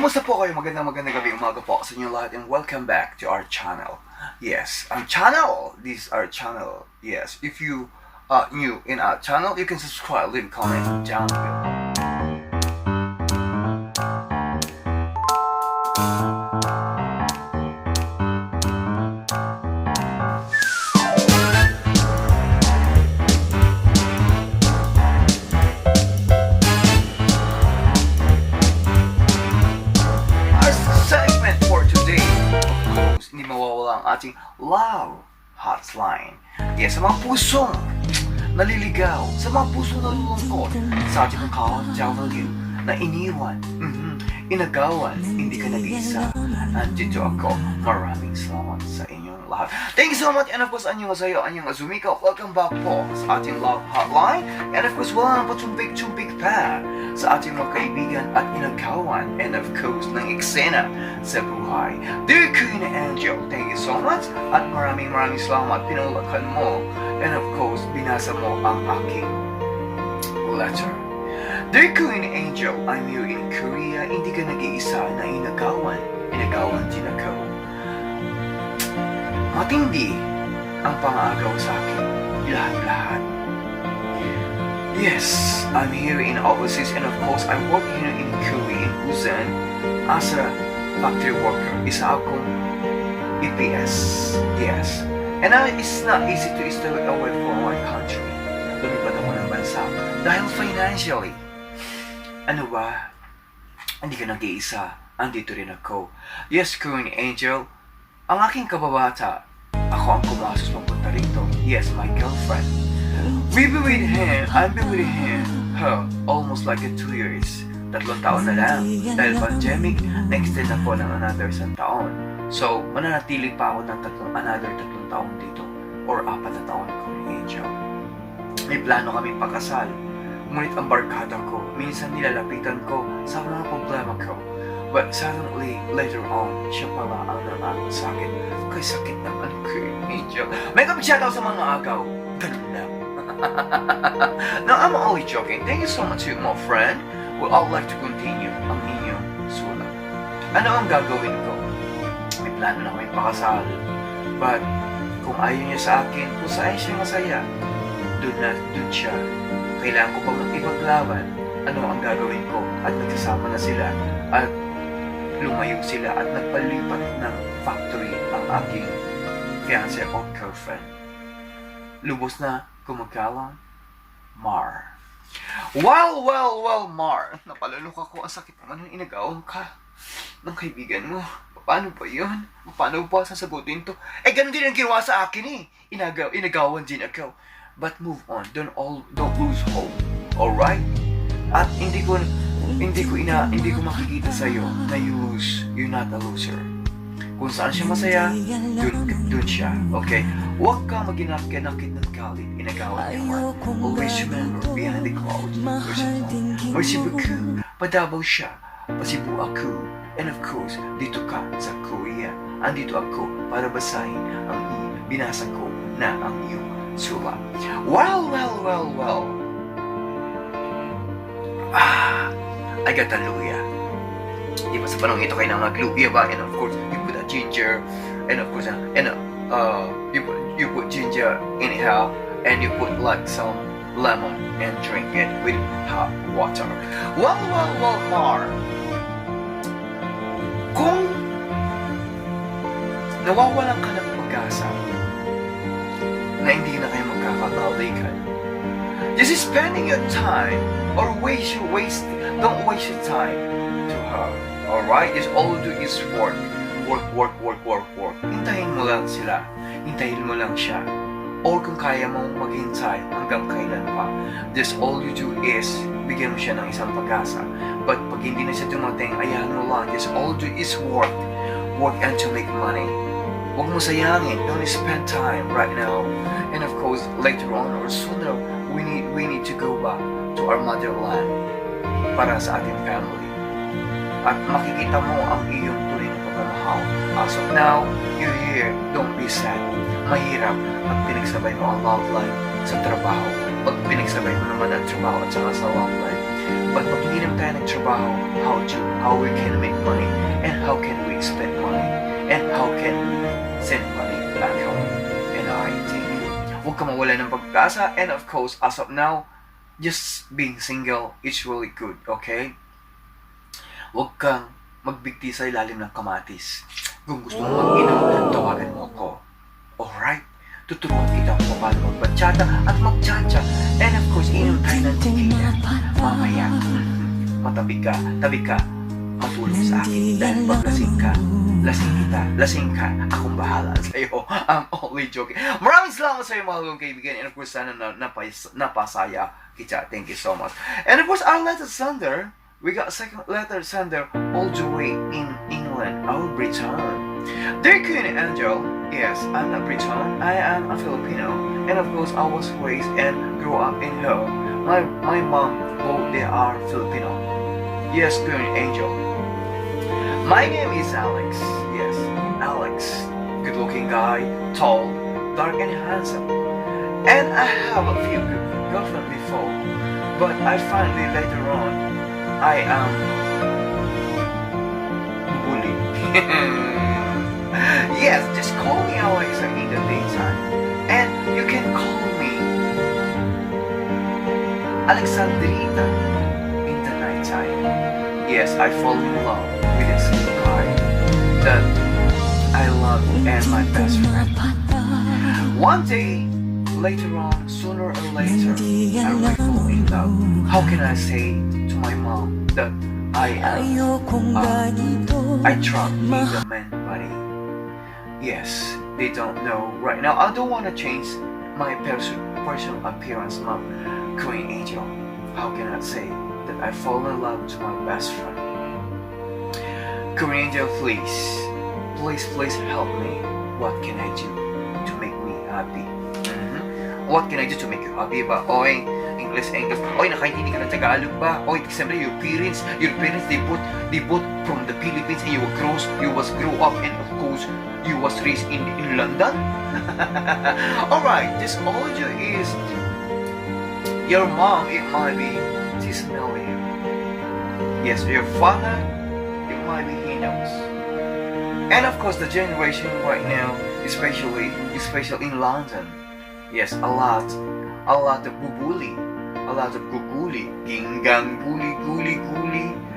Kumusta po kayo? Magandang gabi, umaga po sa inyo lahat and welcome back to our channel. Yes, our channel. This is our channel. Yes, if you are new in our channel, you can subscribe, leave a comment down below. Hindi mawawala ang ating love hotline. Yes, sa mga pusong naliligaw, sa mga pusong nalulungkot, sa ating ka-W na iniwan, inagawan, hindi ka nag-iisa. Andito ako. Maraming salamat sa inyong lahat. Thank you so much. And of course, anyong masayo, anyong azumika. Welcome back po sa ating love hotline. And of course, wala na pa tumpik-tumpik pa sa ating mga kaibigan at inagawan. And of course, ng eksena sa buhay. Dear Queen Angel, thank you so much. At maraming salamat. Pinulakan mo. And of course, binasa mo ang aking letter. Dear Queen Angel, I'm here in Korea. Hindi ka nag-iisa na inagawan. Inagawan din ako. Matindi ang pang-agaw sa akin. Lahat-lahat. Yes, I'm here in overseas and of course, I'm working here in Korea, in Busan, as a factory worker. Isa akong EPS. Yes. And it's not easy to stay away from my country. Lumipat ako ng bansa. Dahil financially, ano ba? Hindi ka nag-iisa. Andito rin ako. Yes, Queen Angel. Ang aking kababata. Ako ang kumasos mapunta rito. Yes, my girlfriend. I've been with her almost like 2 years. 3 taon na lang. Dahil pandemic, na-extend ako ng another 1 taon. So, mananatili pa ako ng another 3 taon dito. Or 4 na taon, Queen Angel. May plano kami pakasal. Ngunit ang barkada ko, minsan nilalapitan ko sa mga problema ko. But suddenly, later on, siya pala ang nanalo sa akin. Kay sakit ng Queen Angel. May kapit-shoutout sa mga agaw. Ganun lang. No, I'm only joking. Thank you so much to my friend. Would all like to continue ang inyong sulat. Ano ang gagawin ko? May plano na kami pakasal. But, kung ayaw niya sa akin, kung saan siya masaya, dun siya. Kailangan ko pang ipaglaban ano ang gagawin ko at nagsasama na sila at lumayo sila at nagpalipat ng factory ang aking fiancé or girlfriend. Lubos na gumagalang Mar. Well, Mar. Napalulok ako. Ang sakit naman ng inagawang ka ng kaibigan mo. Paano ba yun? Paano ba sasagutin to? Eh, ganun din ang ginawa sa akin eh. Inagawan din ako. But move on. Don't lose hope. Alright? At hindi ko makikita sa'yo na you're not a loser. Kung saan siya masaya, dun siya. Okay? Huwag ka maginakit ng galit. Inagawan niya. Always remember, behind the clouds, there's a throne. Mercy Baku, padabaw siya. Pasibu ako. And of course, dito ka sa Korea. Andito ako para basahin ang binasa ko na ang iyong sulat. Well. I got a luya. Diba sa panong ito kayo nang nagluya ba? And of course, you put a ginger. And of course, you put ginger in it, and you put like some lemon and drink it with hot water. Well, Mar. Kung nawawalan ka ng pag-asa na hindi na kayo magkakabalikan, just spending your time or don't waste your time to her. Alright? Just all you do is work. Hintayin mo lang sila. Hintayin mo lang siya. Or kung kaya mong maghintay hanggang kailan pa, just all you do is bigyan mo siya ng isang pag-asa. But pag hindi na siya dumating, ayahan mo lang. Just all you do is work and to make money. Huwag mo sayangin. Don't spend time right now. And of course, later on or sooner, we need to go back to our motherland para sa ating family. At makikita mo ang iyong tunay na pagmamahal. As of now, you're here. Don't be sad. Mahirap pag pinagsabay mo ang love life sa trabaho. Pag pinagsabay mo naman ang trabaho at saka sa love life. But pag hindi naman tayo nagtrabaho, how we can make money, and how can we spend money, and how can we send money back home. And I think, huwag ka mawala ng pag-asa, and of course, as of now, just being single is really good, okay? Huwag kang magbigti sa ilalim ng kamatis. Kung gusto mo mag-inom, tawagan mo ako. Alright? Tuturuan kita kung paano magbatsyata at magtsatsa. And of course, inom tayo ng tequila. Mamaya, tabi ka, matulog sa akin. Dahil pag lasing ka, akong bahala sa'yo. I'm only joking. Maraming salamat sa'yo mga kaibigan. And of course, sana napasaya kita. Thank you so much. And of course, our letter sender, we got second letter sender all the way in England, our Britain. Dear Queen Angel, yes, I'm not Briton, I am a Filipino, and of course I was raised and grew up in her. My mom, both they are Filipino. Yes, Queen Angel. My name is Alex. Yes, Alex. Good looking guy, tall, dark and handsome. And I have a few girlfriends before, but I finally later on, I am bullied. Yes, just call me Alexa in the daytime. And you can call me Alexandrita in the nighttime. Yes, I fall in love with a single guy that I love and my best friend. One day, later on, sooner or later, I will fall in love. How can I say to my mom that I tried being a man buddy? Yes, they don't know right now. I don't want to change my personal appearance, Mom. Queen Angel, how can I say that I fall in love with my best friend? Queen Angel, please help me. What can I do to make me happy? What can I do to make you happy ba? Oy, English. Oy, nakaintindi ka ng Tagalog ba? Oy, siyempre, your parents, they both from the Philippines and you was grow up and of course, you was raised in London? Alright, this audio is your mom, it might be, she's smelling you. Yes, your father, it might be, he knows. And of course, the generation right now, especially in London, yes, a lot of guguli, gingang guli.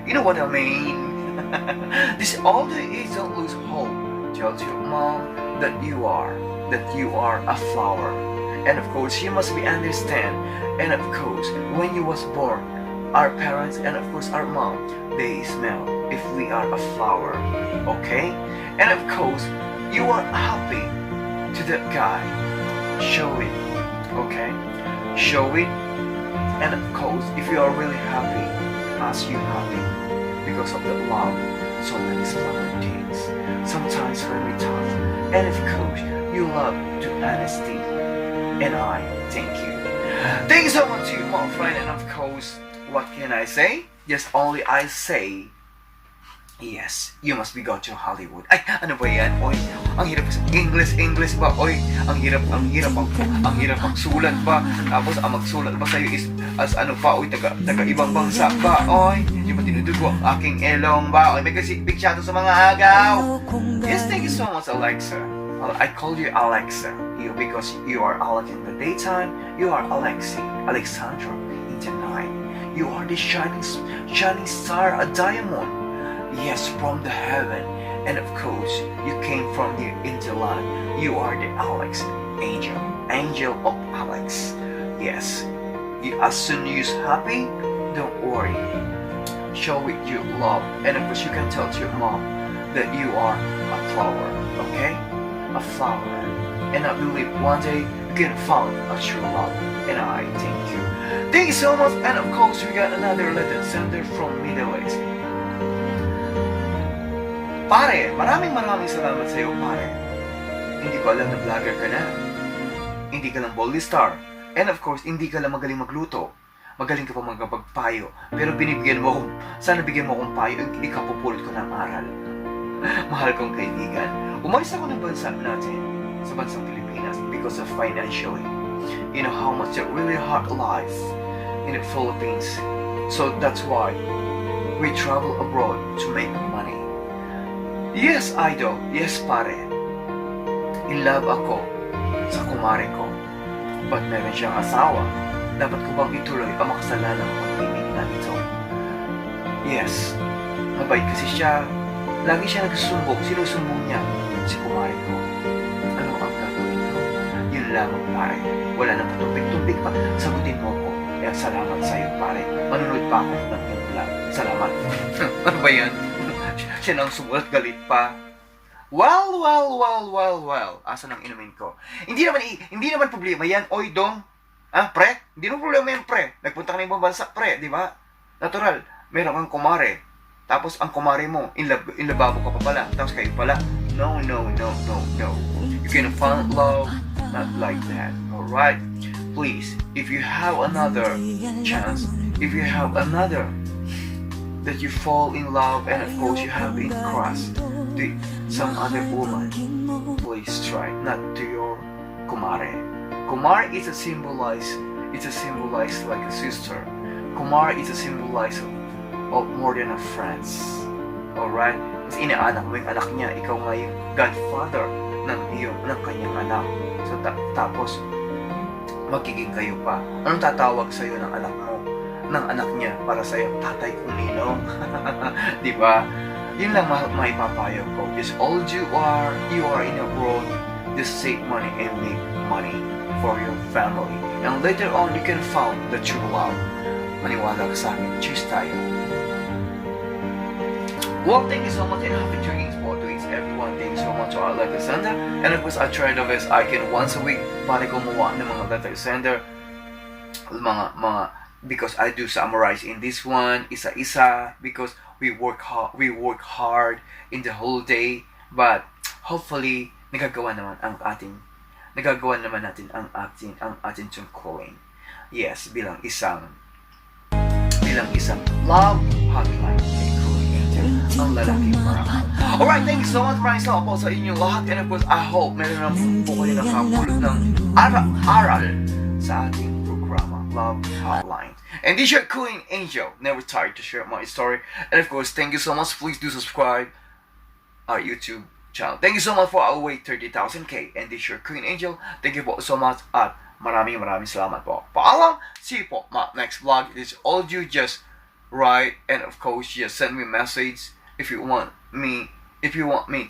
You know what I mean? This audio is don't lose hope. Tell your mom that you are a flower, and of course she must be understand. And of course, when you was born, our parents and of course our mom, they smell if we are a flower, okay? And of course, you are happy to that guy. Show it, okay? Show it, and of course, if you are really happy, ask you happy because of the love. Sometimes flower things, sometimes very tough, and of course, you love to honesty, and I thank you. Thank you so much to you, my friend, and of course, what can I say? Just only I say, yes, you must be go to Hollywood. Ay, ano ba yan? Oy, ang hirap sa English ba? Oy, ang hirap magsulat ba? Tapos ang magsulat ba sa'yo is as ano pa? Oy, taga ibang bansa ba? Oy, yung ba tinudugo ang aking elong ba? Oy, may kasikbig siya sa mga agaw. Yes, thank you so much, Alexa. I call you Alexa because you are Alex in the daytime, you are Alexandra in the night. You are the shining star, a diamond. Yes, from the heaven, and of course, you came from the interland. You are the Alex, angel of Alex. Yes, as soon as you're happy, don't worry. Show it your love, and of course, you can tell to your mom that you are a flower, okay? A flower, and I believe one day you can find a true love, and I thank you. Thank you so much, and of course, we got another letter sender from Middle East. Pare, maraming salamat sa iyo, pare. Hindi ko alam na vlogger ka na. Hindi ka lang boldly star. And of course, hindi ka lang magaling magluto. Magaling ka pa magpagpayo. Pero sana bigyan mo akong payo, ikapupulot ko ng aral. Mahal kong kaibigan. Umalis ako ng bansa natin, sa bansang Pilipinas, because of financially. You know how much it really hard life in the Philippines. So that's why we travel abroad to make money. Yes, idol. Yes, pare. In love ako sa kumare ko. But meron siyang asawa. Dapat ko bang ituloy ang makasalanang pag-ibig na ito? Yes. Mabait kasi siya. Lagi siya nagsusumbong. Sinusumbong niya si kumare ko. Ano ang gagawin ko? Yun lamang, pare. Wala nang patumpik-tumpik pa. Sagutin mo ko. Kaya salamat sa'yo, pare. Manunod pa ako ng iyong vlog. Salamat. Ano ba yan? Siya nang sumulat, galit pa. Well. Asan ang inumin ko? Hindi naman problema yan. Oy, dong. Pre? Hindi naman problema yan, pre. Nagpunta ka na ibang bansa, pre. Di ba? Natural. Meron kang kumare. Tapos ang kumare mo, inlababo ka pa pala. Tapos kayo pala. No. You can find love not like that. Alright? Please, if you have another chance, if you have another that you fall in love and of course you have been crushed to some other woman, please try not to your kumare. Kumare is a symbolize like a sister. Kumare is a symbolize of more than a friends. Alright? Mas inaanak mo yung anak niya, ikaw nga yung godfather ng kanyang anak. So tapos magiging kayo pa. Anong tatawag sa'yo ng anak mo? Ng anak niya para sa'yo? Tatay kong ninong. Diba? Yun lang maipapayo ko. Just all you are in abroad, just save money and make money for your family. And later on, you can find the true love. Maniwala ka sa amin. Cheers tayo. Well, thank you so much and happy drinking for to everyone. Thank you so much to our letter sender. And of course, I try to best I can once a week para gumawa ng mga letter sender. Because I do summarize in this one, isa-isa, because we work hard in the whole day. But hopefully, nagagawa naman natin ang ating tungkulin. Yes, bilang isang love hotline. Ang lalaking marahal. Alright, thank you so much. Maraming salamat po sa inyong lahat. And of course, I hope meron naman po kayo nakapulot ng aral sa ating programa, Love Hotline. And this is your Queen Angel, never tired to share my story. And of course, thank you so much. Please do subscribe our YouTube channel. Thank you so much for our way 30,000k. And this is your Queen Angel. Thank you po so much. At maraming salamat po. Paalam! See you po my next vlog. It is all you just write, and of course just send me a message if you want me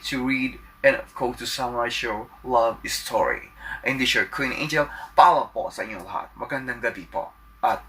to read, and of course to summarize your love story. And this is your Queen Angel. Paalam po sa inyong lahat. Magandang gabi po. At